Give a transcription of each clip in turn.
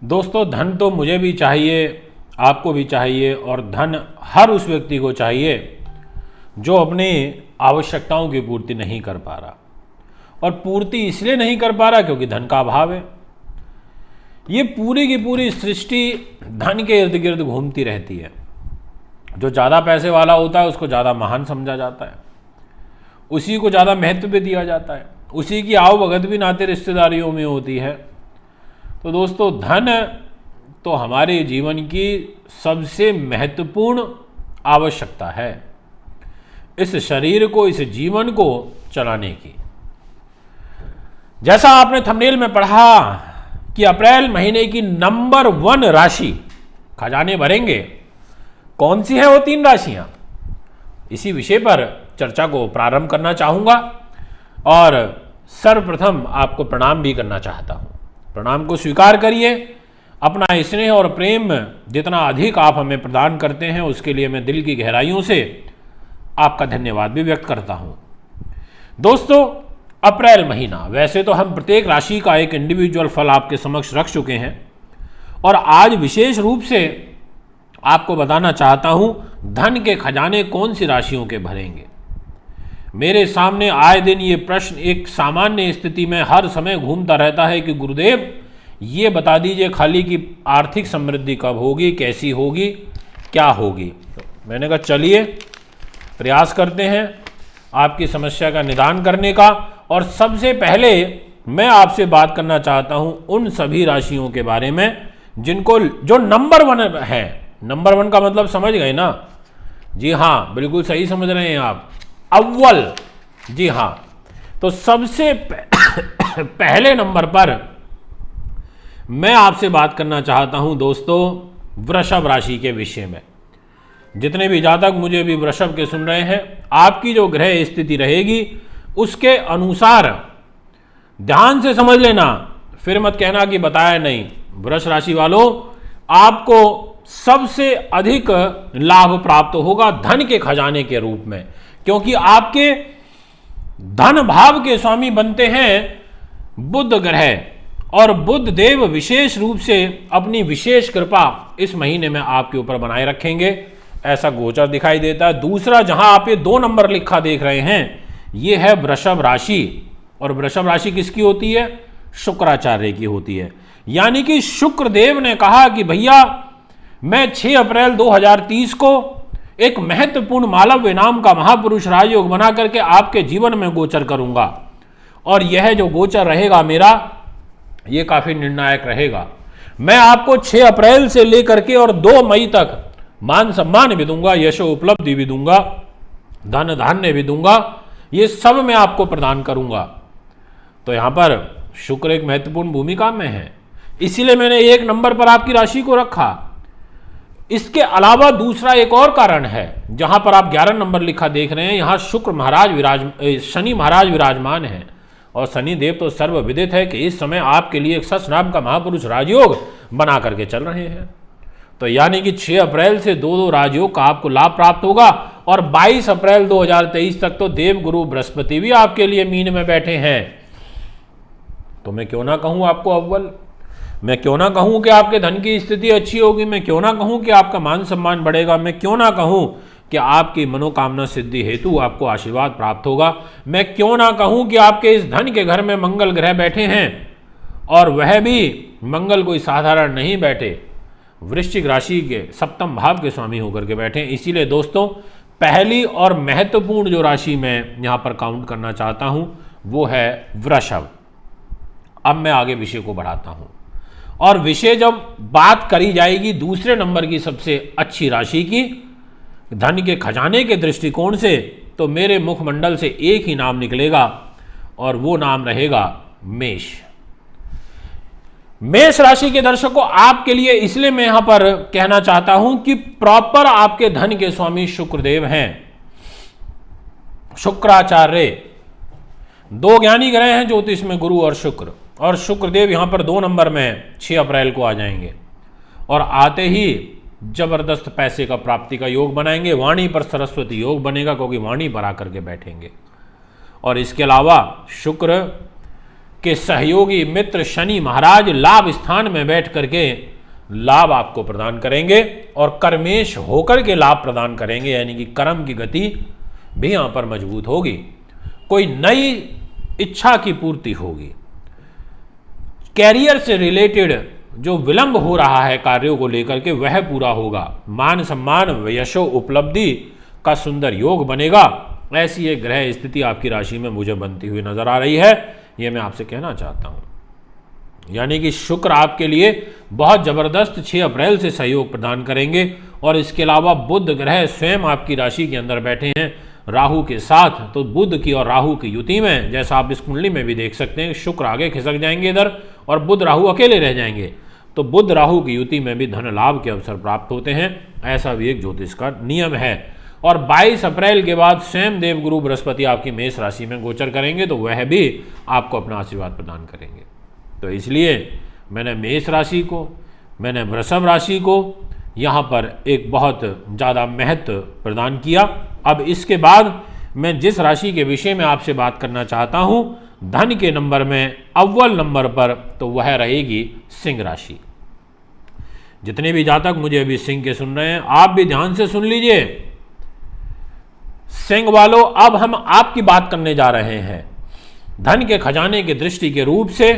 दोस्तों, धन तो मुझे भी चाहिए, आपको भी चाहिए, और धन हर उस व्यक्ति को चाहिए जो अपनी आवश्यकताओं की पूर्ति नहीं कर पा रहा। और पूर्ति इसलिए नहीं कर पा रहा क्योंकि धन का अभाव है। ये पूरी की पूरी सृष्टि धन के इर्द गिर्द घूमती रहती है। जो ज़्यादा पैसे वाला होता है उसको ज़्यादा महान समझा जाता है, उसी को ज़्यादा महत्व भी दिया जाता है, उसी की आव भगत भी नाते रिश्तेदारियों में होती है। तो दोस्तों, धन तो हमारे जीवन की सबसे महत्वपूर्ण आवश्यकता है, इस शरीर को, इस जीवन को चलाने की। जैसा आपने थंबनेल में पढ़ा कि अप्रैल महीने की नंबर 1 राशि खजाने भरेंगे, कौन सी है वो 3 राशियां, इसी विषय पर चर्चा को प्रारंभ करना चाहूंगा। और सर्वप्रथम आपको प्रणाम भी करना चाहता हूं। प्रणाम को स्वीकार करिए। अपना स्नेह और प्रेम जितना अधिक आप हमें प्रदान करते हैं उसके लिए मैं दिल की गहराइयों से आपका धन्यवाद भी व्यक्त करता हूं। दोस्तों, अप्रैल महीना, वैसे तो हम प्रत्येक राशि का एक इंडिविजुअल फल आपके समक्ष रख चुके हैं, और आज विशेष रूप से आपको बताना चाहता हूं धन के खजाने कौन सी राशियों के भरेंगे। मेरे सामने आए दिन ये प्रश्न एक सामान्य स्थिति में हर समय घूमता रहता है कि गुरुदेव, ये बता दीजिए खाली कि आर्थिक समृद्धि कब होगी, कैसी होगी, क्या होगी। तो मैंने कहा चलिए प्रयास करते हैं आपकी समस्या का निदान करने का। और सबसे पहले मैं आपसे बात करना चाहता हूं उन सभी राशियों के बारे में जिनको, जो नंबर 1 है। नंबर 1 का मतलब समझ गए ना? जी हाँ, बिल्कुल सही समझ रहे हैं आप, अव्वल। जी हाँ, तो सबसे पहले नंबर पर मैं आपसे बात करना चाहता हूं दोस्तों वृषभ राशि के विषय में। जितने भी जातक मुझे भी वृषभ के सुन रहे हैं, आपकी जो ग्रह स्थिति रहेगी उसके अनुसार ध्यान से समझ लेना, फिर मत कहना कि बताया नहीं। वृष राशि वालों, आपको सबसे अधिक लाभ प्राप्त होगा धन के खजाने के रूप में, क्योंकि आपके धन भाव के स्वामी बनते हैं बुध ग्रह, और बुध देव विशेष रूप से अपनी विशेष कृपा इस महीने में आपके ऊपर बनाए रखेंगे, ऐसा गोचर दिखाई देता है। दूसरा, जहां आप ये 2 नंबर लिखा देख रहे हैं, ये है वृषभ राशि। और वृषभ राशि किसकी होती है? शुक्राचार्य की होती है। यानी कि शुक्रदेव ने कहा कि भैया, मैं 6 अप्रैल 2030 को एक महत्वपूर्ण मालव्य नाम का महापुरुष राजयोग बना करके आपके जीवन में गोचर करूंगा, और यह जो गोचर रहेगा मेरा, ये काफी निर्णायक रहेगा। मैं आपको 6 अप्रैल से लेकर के और 2 मई तक मान सम्मान भी दूंगा, यशो उपलब्धि भी दूंगा, धन धान्य भी दूंगा, ये सब मैं आपको प्रदान करूंगा। तो यहां पर शुक्र एक महत्वपूर्ण भूमिका में है, इसीलिए मैंने 1 नंबर पर आपकी राशि को रखा। इसके अलावा दूसरा एक और कारण है, जहां पर आप 11 नंबर लिखा देख रहे हैं, यहां शुक्र महाराज शनि महाराज विराजमान है। और शनि देव तो सर्वविदित है कि इस समय आपके लिए एक सच नाम का महापुरुष राजयोग बना करके चल रहे हैं। तो यानी कि 6 अप्रैल से 2 राजयोग का आपको लाभ प्राप्त होगा, और 22 अप्रैल 2023 तक तो देव गुरु बृहस्पति भी आपके लिए मीन में बैठे हैं। तो मैं क्यों ना कहूं आपको अव्वल, मैं क्यों ना कहूं कि आपके धन की स्थिति अच्छी होगी, मैं क्यों ना कहूं कि आपका मान सम्मान बढ़ेगा, मैं क्यों ना कहूं कि आपकी मनोकामना सिद्धि हेतु आपको आशीर्वाद प्राप्त होगा, मैं क्यों ना कहूं कि आपके इस धन के घर में मंगल ग्रह बैठे हैं, और वह भी मंगल कोई साधारण नहीं बैठे, वृश्चिक राशि के 7वें भाव के स्वामी होकर के बैठे। इसीलिए दोस्तों, पहली और महत्वपूर्ण जो राशि मैं यहां पर काउंट करना चाहता हूं वो है वृषभ। अब मैं आगे विषय को बढ़ाता हूं, और विषय जब बात करी जाएगी दूसरे नंबर की सबसे अच्छी राशि की, धन के खजाने के दृष्टिकोण से, तो मेरे मुखमंडल से एक ही नाम निकलेगा, और वो नाम रहेगा मेष। मेष राशि के दर्शकों, आपके लिए इसलिए मैं यहां पर कहना चाहता हूं कि प्रॉपर आपके धन के स्वामी शुक्रदेव हैं, शुक्राचार्य। 2 ज्ञानी ग्रह हैं ज्योतिष में, गुरु और शुक्र, और शुक्रदेव यहां पर 2 नंबर में 6 अप्रैल को आ जाएंगे, और आते ही जबरदस्त पैसे का प्राप्ति का योग बनाएंगे। वाणी पर सरस्वती योग बनेगा, क्योंकि वाणी पर आकर के बैठेंगे। और इसके अलावा शुक्र कि सहयोगी मित्र शनि महाराज लाभ स्थान में बैठ करके लाभ आपको प्रदान करेंगे और कर्मेश होकर के लाभ प्रदान करेंगे, यानी कि कर्म की गति भी यहां पर मजबूत होगी। कोई नई इच्छा की पूर्ति होगी। कैरियर से रिलेटेड जो विलंब हो रहा है कार्यों को लेकर के वह पूरा होगा। मान सम्मान यशो उपलब्धि का सुंदर योग बनेगा। ऐसी एक ग्रह स्थिति आपकी राशि में मुझे बनती हुई नजर आ रही है, यह मैं आपसे कहना चाहता हूं। यानी कि शुक्र आपके लिए बहुत जबरदस्त 6 अप्रैल से सहयोग प्रदान करेंगे और इसके अलावा बुध ग्रह स्वयं आपकी राशि के अंदर बैठे हैं राहु के साथ। तो बुध की और राहु की युति में, जैसा आप इस कुंडली में भी देख सकते हैं, शुक्र आगे खिसक जाएंगे इधर और बुध राहु अकेले रह जाएंगे। तो बुध राहु की युति में भी धन लाभ के अवसर प्राप्त होते हैं, ऐसा भी एक ज्योतिष का नियम है। और 22 अप्रैल के बाद स्वयं देव गुरु बृहस्पति आपकी मेष राशि में गोचर करेंगे, तो वह भी आपको अपना आशीर्वाद प्रदान करेंगे। तो इसलिए मैंने मेष राशि को, मैंने वृषभ राशि को यहाँ पर एक बहुत ज़्यादा महत्व प्रदान किया। अब इसके बाद मैं जिस राशि के विषय में आपसे बात करना चाहता हूँ धन के नंबर में अव्वल नंबर पर, तो वह रहेगी सिंह राशि। जितने भी जातक मुझे अभी सिंह के सुन रहे हैं, आप भी ध्यान से सुन लीजिए। सिंह वालों, अब हम आपकी बात करने जा रहे हैं। धन के खजाने की दृष्टि के रूप से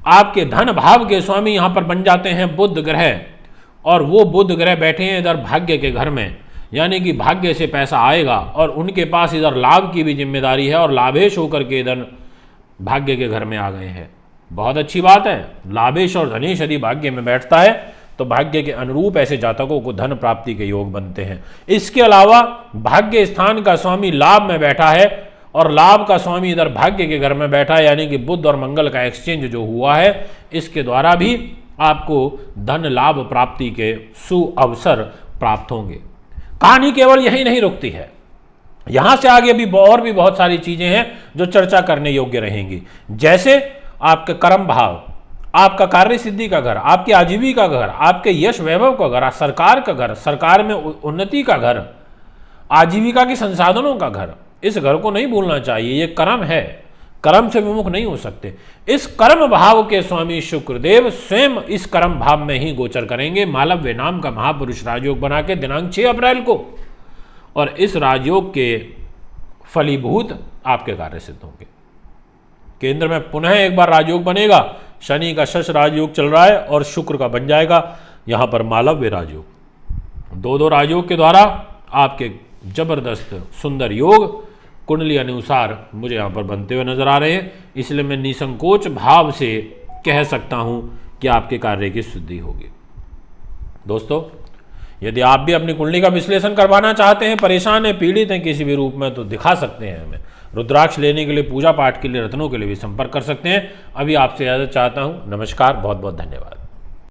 आपके धन भाव के स्वामी यहां पर बन जाते हैं बुध ग्रह, और वो बुध ग्रह बैठे हैं इधर भाग्य के घर में, यानी कि भाग्य से पैसा आएगा और उनके पास इधर लाभ की भी जिम्मेदारी है और लाभेश होकर के इधर भाग्य के घर में आ गए हैं। बहुत अच्छी बात है। लाभेश और धनेश यदि भाग्य में बैठता है तो भाग्य के अनुरूप ऐसे जातकों को धन प्राप्ति के योग बनते हैं। इसके अलावा भाग्य स्थान का स्वामी लाभ में बैठा है और लाभ का स्वामी इधर भाग्य के घर में बैठा है, यानी कि बुध और मंगल का एक्सचेंज जो हुआ है, इसके द्वारा भी आपको धन लाभ प्राप्ति के सुअवसर प्राप्त होंगे। कहानी केवल यही नहीं रुकती है, यहां से आगे भी और भी बहुत सारी चीजें हैं जो चर्चा करने योग्य रहेंगी। जैसे आपके कर्म भाव, आपका कार्य सिद्धि का घर, आपकी आजीविका का घर, आपके यश वैभव का घर, सरकार का घर, सरकार में उन्नति का घर, आजीविका के संसाधनों का घर, इस घर को नहीं भूलना चाहिए। ये कर्म है, कर्म से विमुख नहीं हो सकते। इस कर्म भाव के स्वामी शुक्रदेव स्वयं इस कर्म भाव में ही गोचर करेंगे मालव्य नाम का महापुरुष राजयोग बना के दिनांक 6 अप्रैल को, और इस राजयोग के फलीभूत आपके कार्य सिद्ध होंगे। केंद्र में पुनः एक बार राजयोग बनेगा। शनि का शश राजयोग चल रहा है और शुक्र का बन जाएगा यहां पर मालव्य राजयोग। दो राजयोग के द्वारा आपके जबरदस्त सुंदर योग कुंडली अनुसार मुझे यहाँ पर बनते हुए नजर आ रहे हैं। इसलिए मैं निसंकोच भाव से कह सकता हूँ कि आपके कार्य की सिद्धि होगी। दोस्तों, यदि आप भी अपनी कुंडली का विश्लेषण करवाना चाहते हैं, परेशान हैं, पीड़ित हैं किसी भी रूप में, तो दिखा सकते हैं हमें। रुद्राक्ष लेने के लिए, पूजा पाठ के लिए, रत्नों के लिए भी संपर्क कर सकते हैं। अभी आपसे इजाजत चाहता हूँ। नमस्कार, बहुत बहुत धन्यवाद।